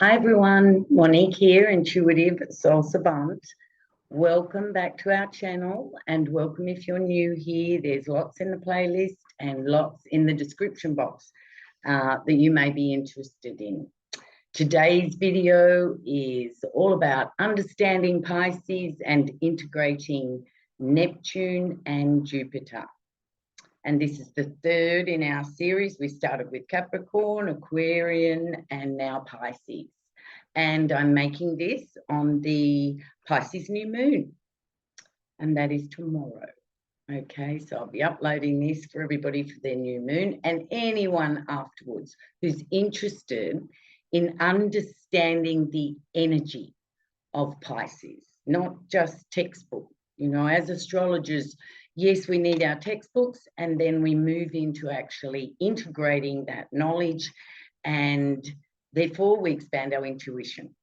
Hi everyone, Monique here, Intuitive Soul Savant. Welcome back to our channel and welcome if you're new here. There's lots in the playlist and lots in the description box that you may be interested in. Today's video is all about understanding Pisces and integrating Neptune and Jupiter. And this is the third in our series. We started with Capricorn, Aquarian, and now Pisces. And I'm making this on the Pisces new moon, and that is tomorrow. Okay, so I'll be uploading this for everybody for their new moon and anyone afterwards who's interested in understanding the energy of Pisces, not just textbook. You know, as astrologers, yes, we need our textbooks, and then we move into actually integrating that knowledge, and therefore we expand our intuition.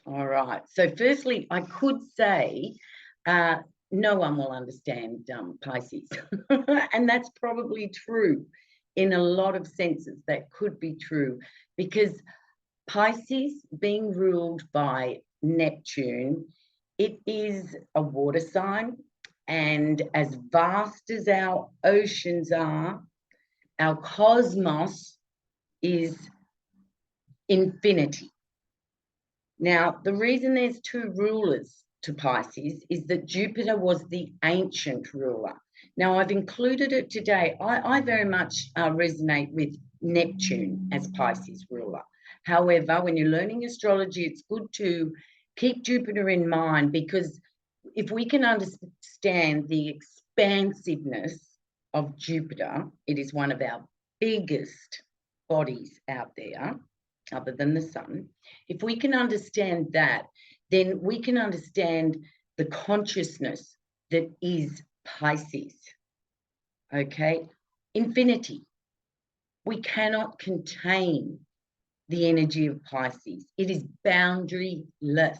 All right. So firstly, I could say no one will understand Pisces. And that's probably true in a lot of senses. That could be true because Pisces, being ruled by Neptune, it is a water sign, and as vast as our oceans are, our cosmos is infinity. Now, the reason there's two rulers to Pisces is that Jupiter was the ancient ruler. Now, I've included it today. I very much resonate with Neptune as Pisces ruler. However, when you're learning astrology, it's good to keep Jupiter in mind, because if we can understand the expansiveness of Jupiter, it is one of our biggest bodies out there, other than the sun. If we can understand that, then we can understand the consciousness that is Pisces. Okay? Infinity. We cannot contain the energy of Pisces. It is boundaryless.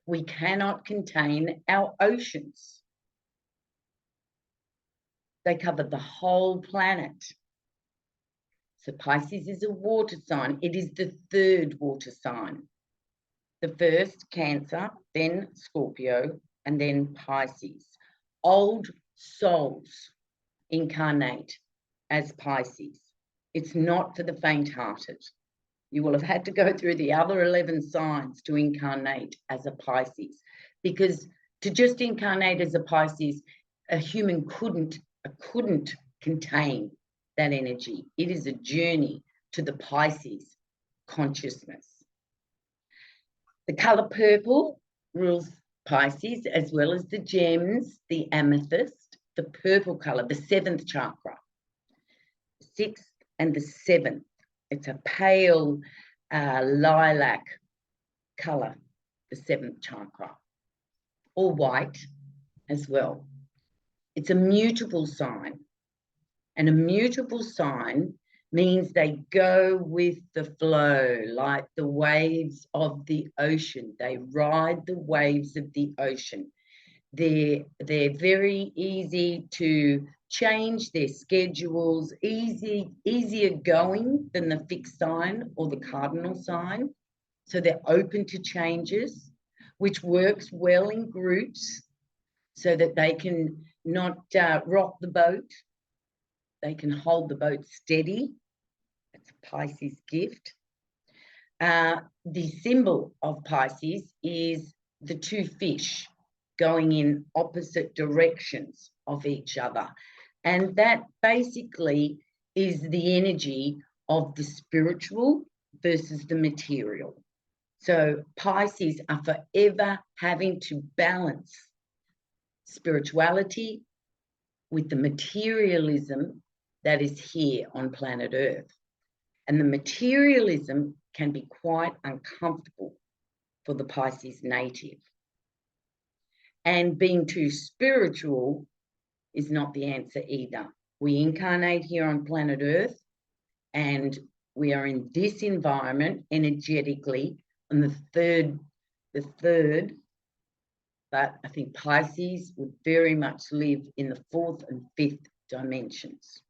We cannot contain our oceans. They cover the whole planet. So Pisces is a water sign. It is the third water sign. The first, Cancer, then Scorpio, and then Pisces. Old souls incarnate as Pisces. It's not for the faint-hearted. You will have had to go through the other 11 signs to incarnate as a Pisces, because to just incarnate as a Pisces, a human couldn't contain that energy. It is a journey to the Pisces consciousness. The color purple rules Pisces, as well as the gems, the amethyst, the purple color, the 7th chakra, 6th and the 7th. It's a pale lilac color, the 7th chakra, or white as well. It's a mutable sign, and a mutable sign means they go with the flow, like the waves of the ocean. They ride the waves of the ocean. They're very easy to change their schedules, easier going than the fixed sign or the cardinal sign. So they're open to changes, which works well in groups so that they can not rock the boat. They can hold the boat steady. It's a Pisces gift. The symbol of Pisces is the two fish going in opposite directions of each other. And that basically is the energy of the spiritual versus the material. So Pisces are forever having to balance spirituality with the materialism that is here on planet Earth. And the materialism can be quite uncomfortable for the Pisces native. And being too spiritual is not the answer either. We incarnate here on planet Earth, and we are in this environment energetically on the third, but I think Pisces would very much live in the 4th and 5th dimensions.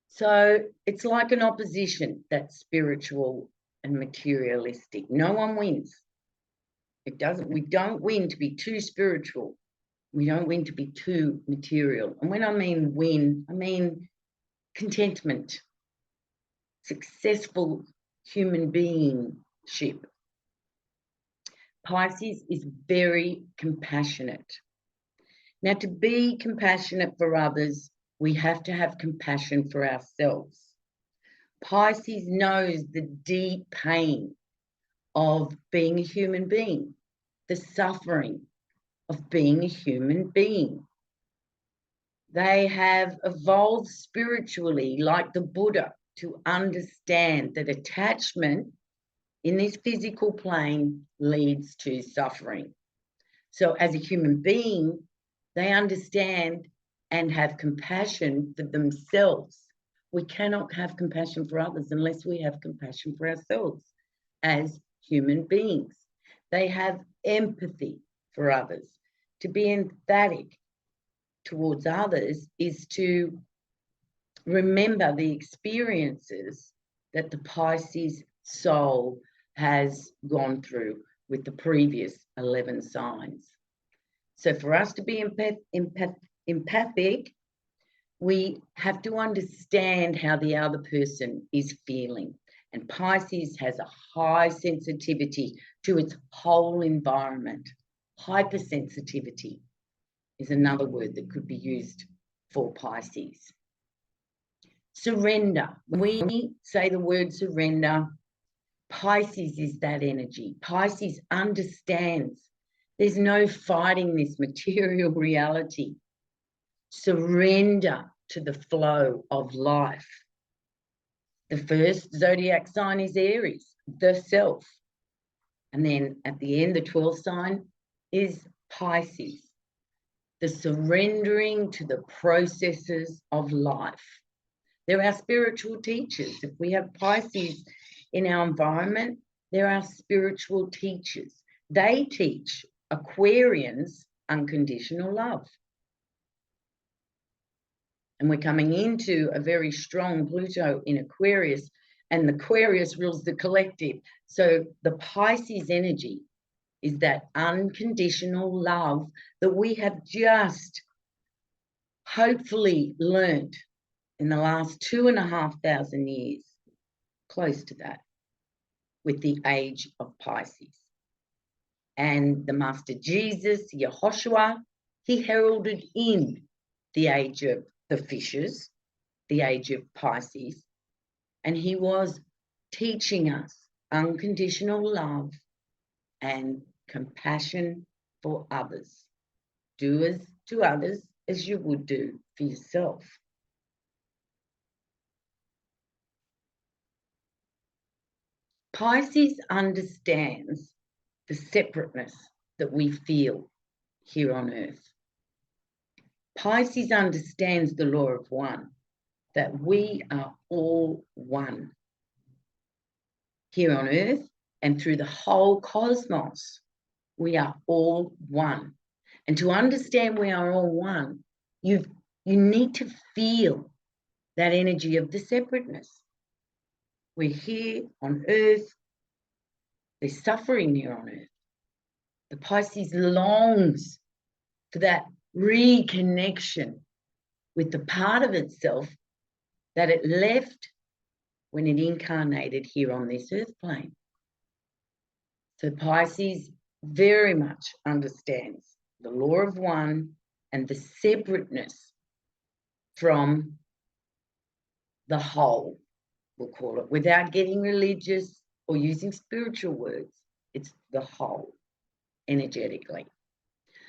So it's like an opposition, that spiritual and materialistic. No one wins. It doesn't. We don't win to be too spiritual. We don't win to be too material. And when I mean win, I mean contentment, successful human beingship. Pisces is very compassionate. Now, to be compassionate for others, we have to have compassion for ourselves. Pisces knows the deep pain of being a human being, the suffering of being a human being. They have evolved spiritually, like the Buddha, to understand that attachment in this physical plane leads to suffering. So as a human being, they understand and have compassion for themselves. We cannot have compassion for others unless we have compassion for ourselves as human beings. They have empathy for others. To be emphatic towards others is to remember the experiences that the Pisces soul has gone through with the previous 11 signs. So for us to be empathic, we have to understand how the other person is feeling. And Pisces has a high sensitivity to its whole environment. Hypersensitivity is another word that could be used for Pisces. Surrender. When we say the word surrender, Pisces is that energy. Pisces understands there's no fighting this material reality. Surrender to the flow of life. The first zodiac sign is Aries, the self. And then at the end, the 12th sign is Pisces, the surrendering to the processes of life. They're our spiritual teachers. If we have Pisces in our environment, they're our spiritual teachers. They teach Aquarians unconditional love. And we're coming into a very strong Pluto in Aquarius, and Aquarius rules the collective. So the Pisces energy is that unconditional love that we have just hopefully learned in the last 2,500 years, close to that, with the age of Pisces. And the Master Jesus, Yehoshua, he heralded in the age of the fishes, the age of Pisces, and he was teaching us unconditional love and compassion for others. Do to others as you would do for yourself. Pisces understands the separateness that we feel here on earth. Pisces understands the law of one, that we are all one here on earth and through the whole cosmos. We are all one. And to understand we are all one, you need to feel that energy of the separateness. We're here on earth. There's suffering here on earth. The Pisces longs for that reconnection with the part of itself that it left when it incarnated here on this earth plane. So Pisces very much understands the law of one and the separateness from the whole, we'll call it, without getting religious or using spiritual words. It's the whole, energetically.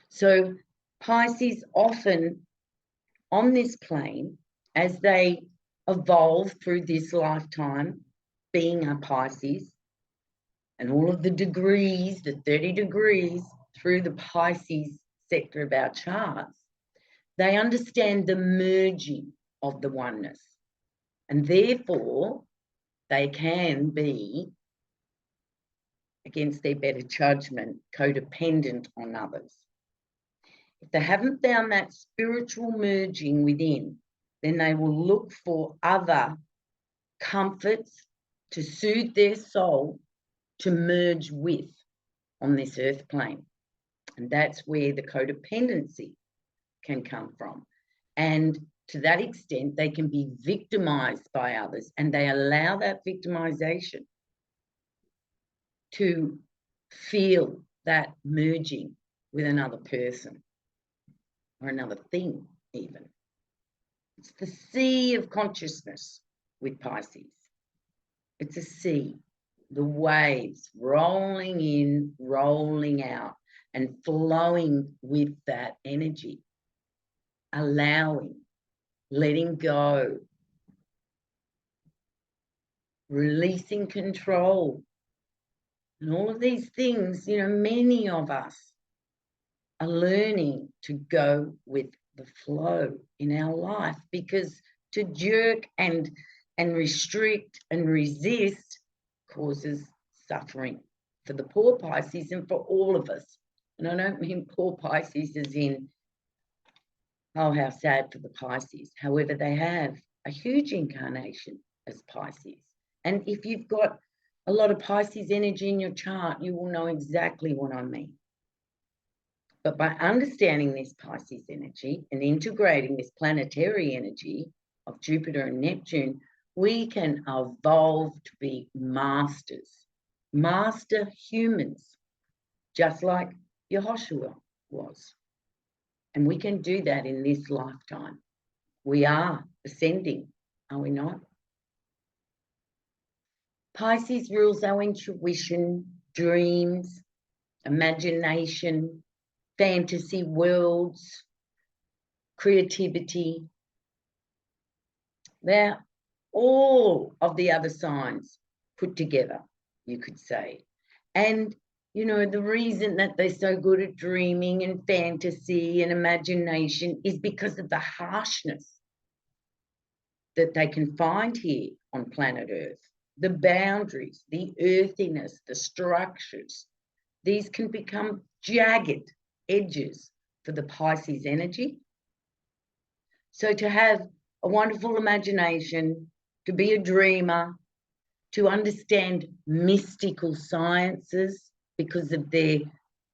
So Pisces often on this plane, as they evolve through this lifetime, being a Pisces, and all of the degrees, the 30 degrees through the Pisces sector of our charts, they understand the merging of the oneness. And therefore, they can be, against their better judgment, codependent on others. If they haven't found that spiritual merging within, then they will look for other comforts to soothe their soul to merge with on this earth plane. And that's where the codependency can come from. And to that extent, they can be victimized by others, and they allow that victimization to feel that merging with another person or another thing even. It's the sea of consciousness with Pisces. It's a sea, the waves rolling in, rolling out, and flowing with that energy, allowing, letting go, releasing control. And all of these things, you know, many of us are learning to go with the flow in our life, because to jerk and restrict and resist causes suffering for the poor Pisces and for all of us. And I don't mean poor Pisces as in, oh, how sad for the Pisces. However, they have a huge incarnation as Pisces. And if you've got a lot of Pisces energy in your chart, you will know exactly what I mean. But by understanding this Pisces energy and integrating this planetary energy of Jupiter and Neptune, we can evolve to be masters, master humans, just like Yehoshua was. And we can do that in this lifetime. We are ascending, are we not? Pisces rules our intuition, dreams, imagination, fantasy worlds, creativity. They're all of the other signs put together, you could say. And, you know, the reason that they're so good at dreaming and fantasy and imagination is because of the harshness that they can find here on planet Earth. The boundaries, the earthiness, the structures, these can become jagged edges for the Pisces energy. So to have a wonderful imagination, to be a dreamer, to understand mystical sciences because of their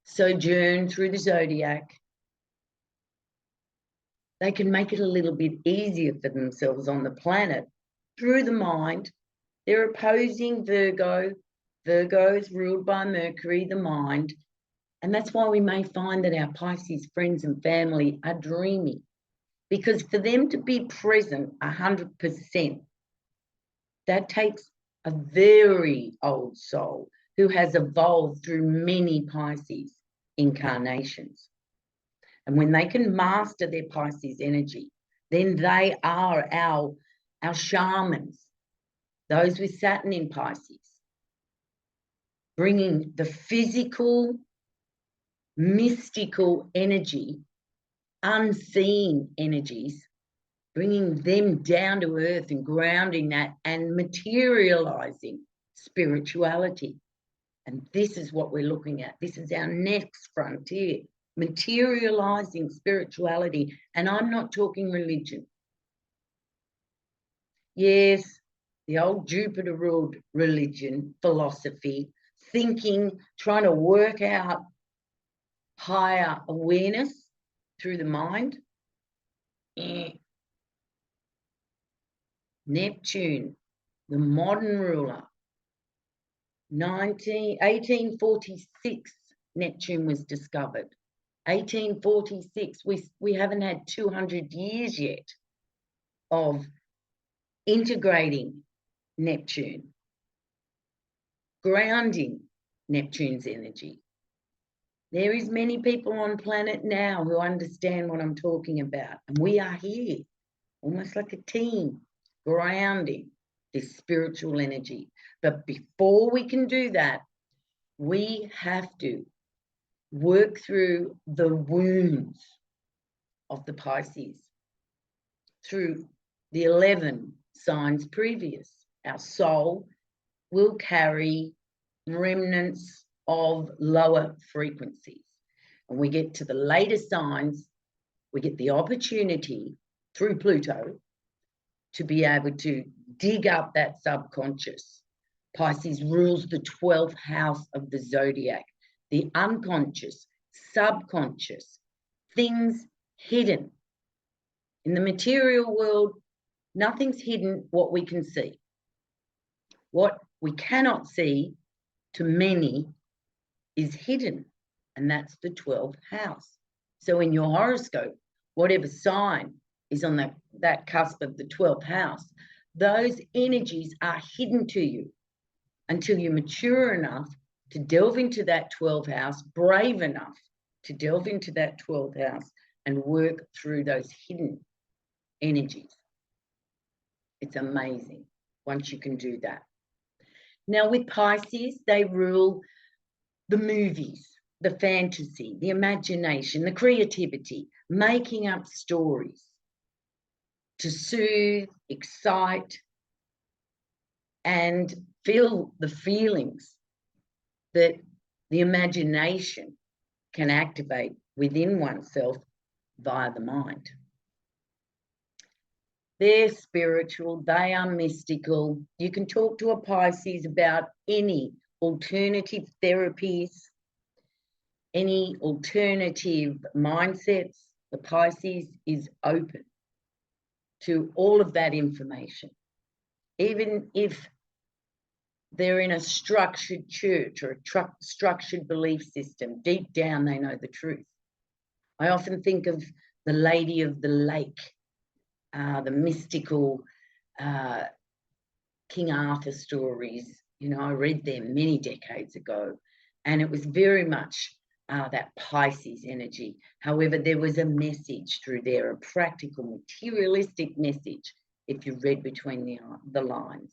sojourn through the zodiac, they can make it a little bit easier for themselves on the planet through the mind. They're opposing Virgo. Virgo is ruled by Mercury, the mind. And that's why we may find that our Pisces friends and family are dreamy, because for them to be present 100%, that takes a very old soul who has evolved through many Pisces incarnations. And when they can master their Pisces energy, then they are our shamans, those with Saturn in Pisces, bringing the physical, mystical energy, unseen energies, bringing them down to earth and grounding that and materializing spirituality. And this is what we're looking at. This is our next frontier, materializing spirituality. And I'm not talking religion. Yes, the old Jupiter ruled religion, philosophy, thinking, trying to work out higher awareness through the mind. Neptune, the modern ruler, 1846, Neptune was discovered. 1846, we haven't had 200 years yet of integrating Neptune, grounding Neptune's energy. There is many people on planet now who understand what I'm talking about. And we are here, almost like a team, grounding this spiritual energy. But before we can do that, we have to work through the wounds of the Pisces, through the 11 signs previous. Our soul will carry remnants of lower frequencies. And we get to the later signs, we get the opportunity through Pluto to be able to dig up that subconscious Pisces rules the 12th house of the zodiac, the unconscious, subconscious, things hidden. In the material world, nothing's hidden what we can see. What we cannot see, to many, is hidden, and that's the 12th house. So in your horoscope, whatever sign is on that cusp of the 12th house, those energies are hidden to you until you're mature enough to delve into that 12th house, brave enough to delve into that 12th house and work through those hidden energies. It's amazing once you can do that. Now with Pisces, they rule the movies, the fantasy, the imagination, the creativity, making up stories to soothe, excite, and feel the feelings that the imagination can activate within oneself via the mind. They're spiritual, they are mystical. You can talk to a Pisces about any alternative therapies, any alternative mindsets. The Pisces is open to all of that information. Even if they're in a structured church or a structured belief system, deep down they know the truth. I often think of the Lady of the Lake, the mystical King Arthur stories. You know, I read them many decades ago, and it was very much that Pisces energy. However, there was a message through there, a practical, materialistic message, if you read between the lines.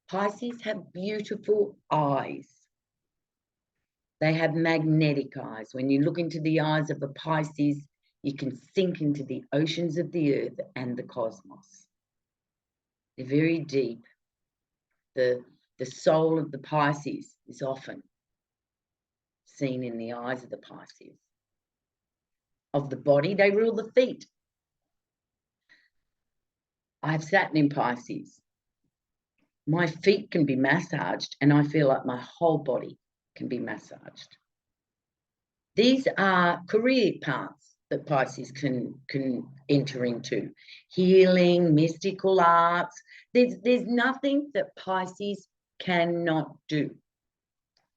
Pisces have beautiful eyes. They have magnetic eyes. When you look into the eyes of a Pisces, you can sink into the oceans of the earth and the cosmos. They're very deep. The soul of the Pisces is often seen in the eyes of the Pisces. Of the body, they rule the feet. I have Saturn in Pisces. My feet can be massaged, and I feel like my whole body can be massaged. These are career paths that Pisces can enter into. Healing, mystical arts. There's nothing that Pisces cannot do.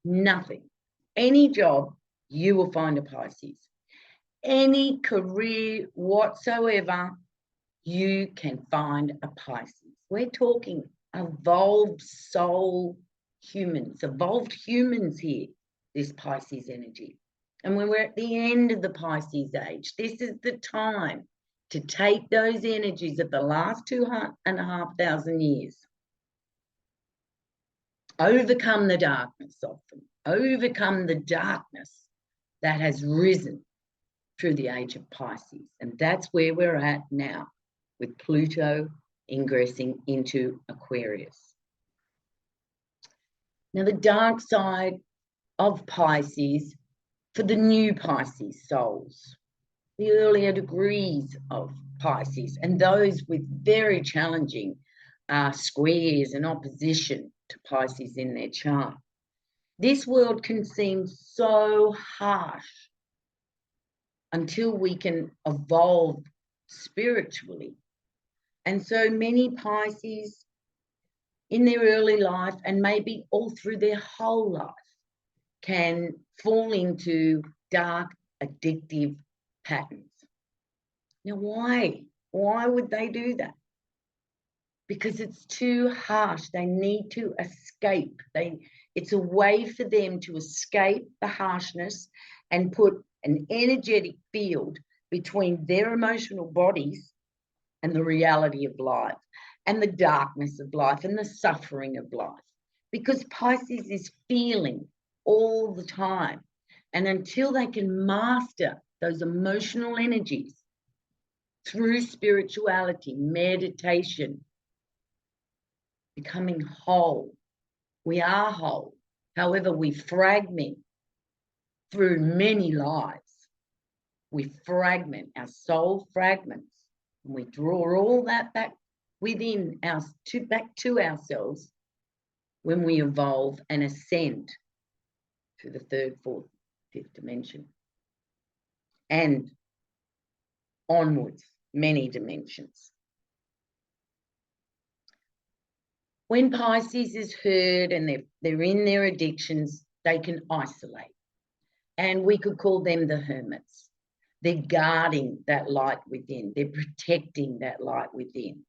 Nothing. Any job, you will find a Pisces. Any career whatsoever, you can find a Pisces. We're talking evolved soul humans, evolved humans here, this Pisces energy. And when we're at the end of the Pisces age, this is the time to take those energies of the last 2,500 years, overcome the darkness of them, overcome the darkness that has risen through the age of Pisces. And that's where we're at now, with Pluto ingressing into Aquarius. Now, the dark side of Pisces for the new Pisces souls, the earlier degrees of Pisces, and those with very challenging squares and opposition to Pisces in their chart. This world can seem so harsh until we can evolve spiritually. And so many Pisces in their early life, and maybe all through their whole life, can fall into dark, addictive patterns. Now, why? Why would they do that? Because it's too harsh. They need to escape. It's a way for them to escape the harshness and put an energetic field between their emotional bodies and the reality of life, and the darkness of life, and the suffering of life. Because Pisces is feeling all the time. And until they can master those emotional energies through spirituality, meditation, becoming whole. We are whole. However, we fragment through many lives. We fragment, our soul fragments, and we draw all that back within back to ourselves when we evolve and ascend to the third, fourth, fifth dimension, and onwards, many dimensions. When Pisces is hurt and they're in their addictions, they can isolate. And we could call them the hermits. They're guarding that light within. They're protecting that light within.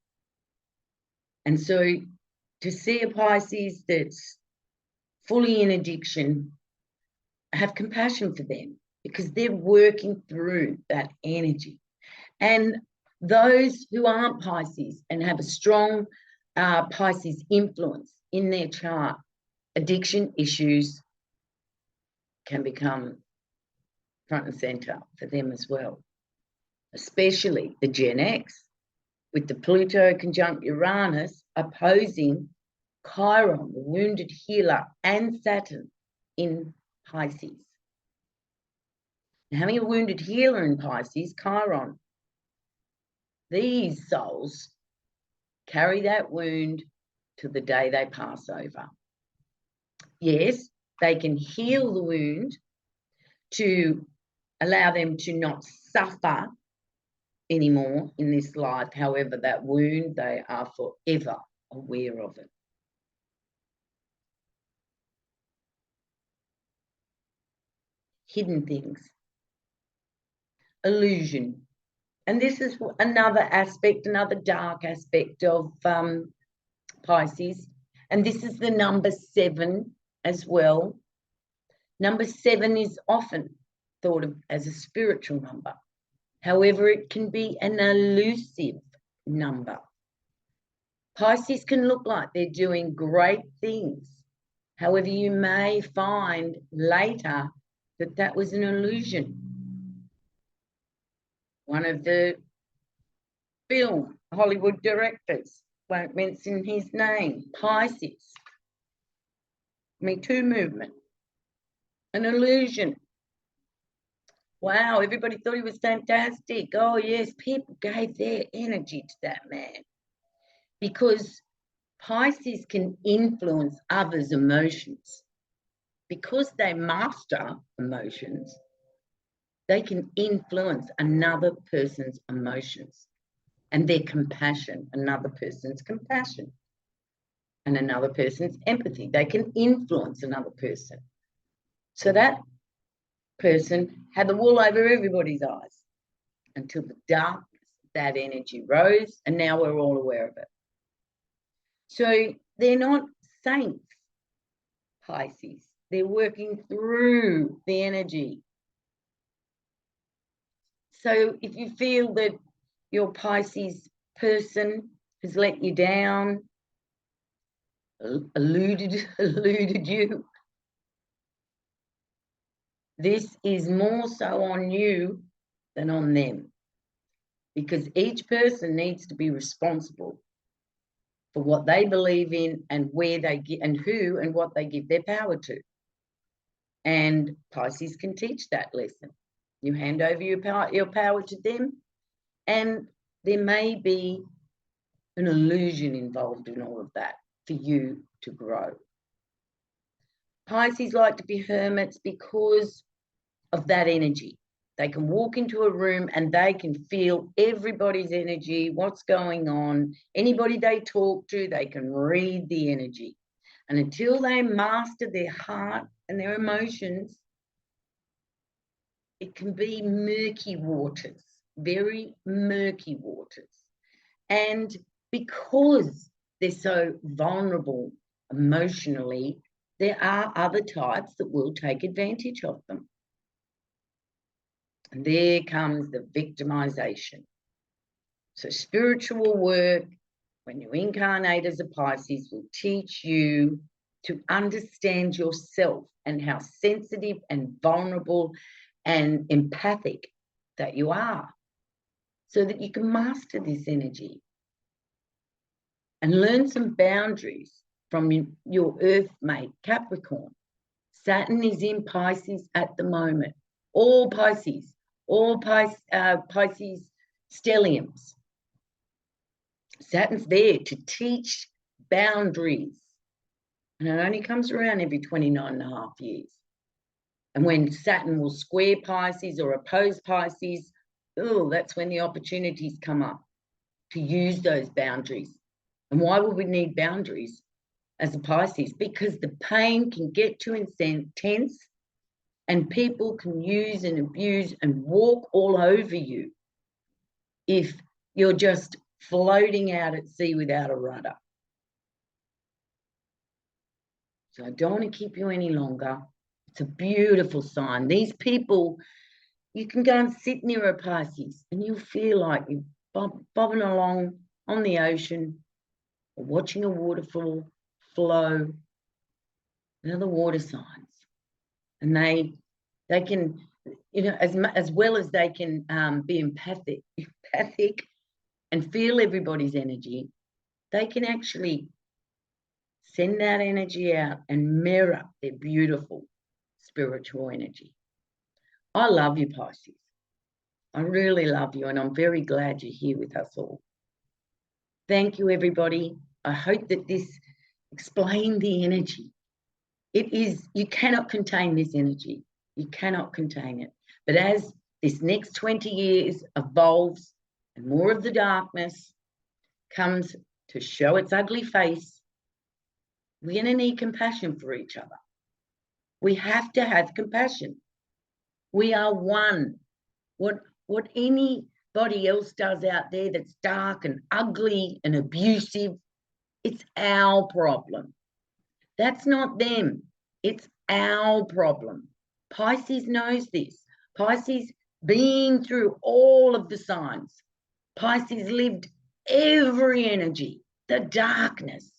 And so to see a Pisces that's fully in addiction, have compassion for them, because they're working through that energy. And those who aren't Pisces and have a strong Pisces influence in their chart, addiction issues can become front and center for them as well, especially the Gen X, with the Pluto conjunct Uranus opposing Chiron, the wounded healer, and Saturn in Pisces. Having a wounded healer in Pisces, Chiron, these souls carry that wound to the day they pass over. Yes, they can heal the wound to allow them to not suffer anymore in this life. However, that wound, they are forever aware of it. Hidden things. Illusion. And this is another aspect, another dark aspect of Pisces. And this is the number 7 as well. Number 7 is often thought of as a spiritual number. However, it can be an elusive number. Pisces can look like they're doing great things. However, you may find later that that was an illusion. One of the film Hollywood directors, won't mention his name, Pisces. Me Too movement. An illusion. Wow, everybody thought he was fantastic. Oh, yes, people gave their energy to that man. Because Pisces can influence others' emotions. Because they master emotions, they can influence another person's emotions and their compassion, another person's compassion, and another person's empathy. They can influence another person. So that person had the wool over everybody's eyes until the darkness, that energy rose, and now we're all aware of it. So they're not saints, Pisces. They're working through the energy. So if you feel that your Pisces person has let you down, eluded you, this is more so on you than on them, because each person needs to be responsible for what they believe in and where they get and who and what they give their power to. And Pisces can teach that lesson. You hand over your power to them, and there may be an illusion involved in all of that for you to grow. Pisces like to be hermits because of that energy. They can walk into a room and they can feel everybody's energy, what's going on. Anybody they talk to, they can read the energy. And until they master their heart and their emotions, it can be murky waters, very murky waters. And because they're so vulnerable emotionally, there are other types that will take advantage of them. And there comes the victimization. So spiritual work, when you incarnate as a Pisces, will teach you to understand yourself and how sensitive and vulnerable and empathic that you are, so that you can master this energy and learn some boundaries from your earth mate, Capricorn. Saturn is in Pisces at the moment. All Pisces stelliums. Saturn's there to teach boundaries And it only comes around every 29.5 years. And when Saturn will square Pisces or oppose Pisces, oh, that's when the opportunities come up to use those boundaries. And why would we need boundaries as a Pisces? Because the pain can get too intense and people can use and abuse and walk all over you if you're just floating out at sea without a rudder. So I don't want to keep you any longer. It's a beautiful sign. These people, you can go and sit near a Pisces and you'll feel like you're bobbing along on the ocean or watching a waterfall flow. They're the water signs. And they can, you know, as well as they can be empathic and feel everybody's energy, they can actually send that energy out and mirror their beautiful spiritual energy. I love you, Pisces. I really love you, and I'm very glad you're here with us all. Thank you, everybody. I hope that this explained the energy. It is, you cannot contain this energy. You cannot contain it. But as this next 20 years evolves and more of the darkness comes to show its ugly face, we're going to need compassion for each other. We have to have compassion. We are one. What anybody else does out there that's dark and ugly and abusive, it's our problem. That's not them. It's our problem. Pisces knows this. Pisces being through all of the signs. Pisces lived every energy, the darkness.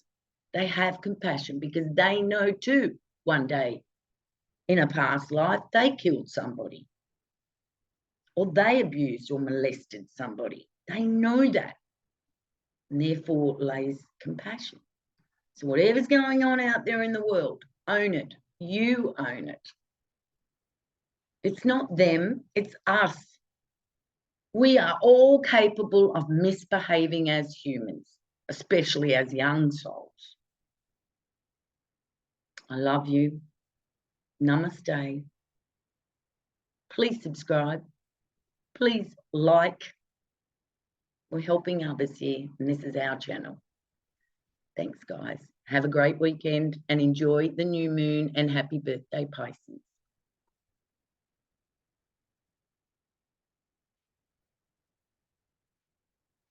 They have compassion because they know too, one day in a past life, they killed somebody or they abused or molested somebody. They know that, and therefore lays compassion. So whatever's going on out there in the world, own it. You own it. It's not them, it's us. We are all capable of misbehaving as humans, especially as young souls. I love you. Namaste. Please subscribe. Please like. We're helping others here, and this is our channel. Thanks, guys. Have a great weekend and enjoy the new moon, and happy birthday, Pisces.